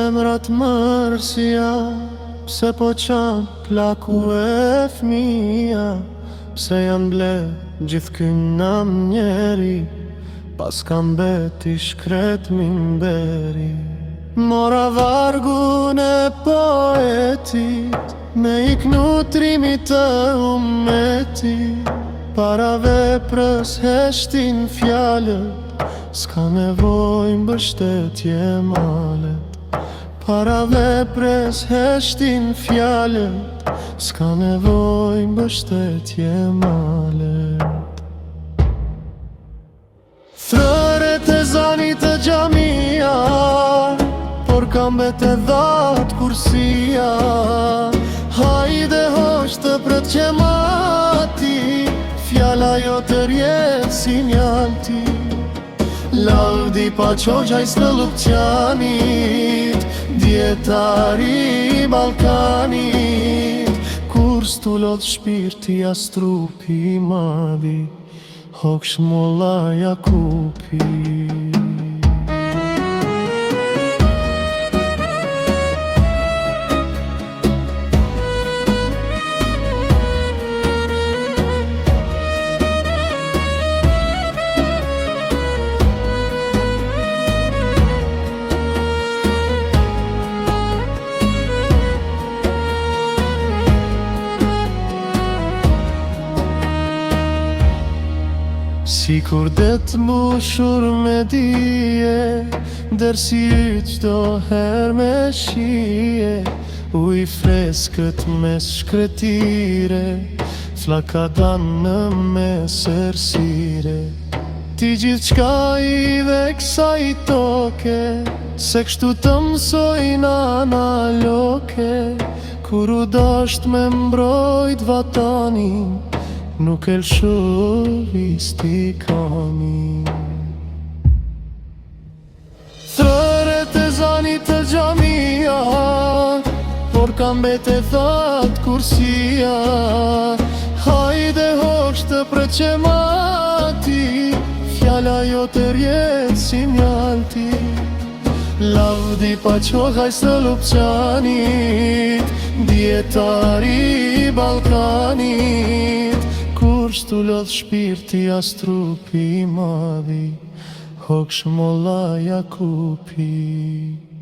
zemrat mërsia, pse po qanë plaku e fmija, pse janë ble gjithë kynam njeri, pas kam beti shkret mimberi. Mora vargun e poetit, me iknu trimit të umetit, para veprës heshtin fjalët, s'ka nevoj mbështetje malet. Para veprës heshtin fjalët, s'ka nevoj mbështetje malet. Thërët e zanit të gjamia, por kam bete dhatë kursia. Hajde hosh të pret që mati, fjala jo të rjetë sinjal ti. Lavdi pa qogjaj së Lupçanit, djetari Balkanit, kur s'tullot shpirti as trupi madhi, hoksh molla Jakupi. Si kur det mbushur me dije, dersi yt çdo her me shije, uj freskët mes shkretire, flaka dan në mes ersire. Ti gjithë qka i dhe kësaj toke, se kështu të mësojnë analoke, kur u dasht me mbrojt vatanin, nuk e lëshov istikamin. Thërët e zanit të gjamia, por kam bete thatë kursia. Hajde hosh të pret që mati, fjala jo të rjetë sinjal ti. Lavdi pa qogjaj së Lupçanit, djetari Balkanit, kur s'tullot shpirti as trupi madhi, hoksh molla Jakupi.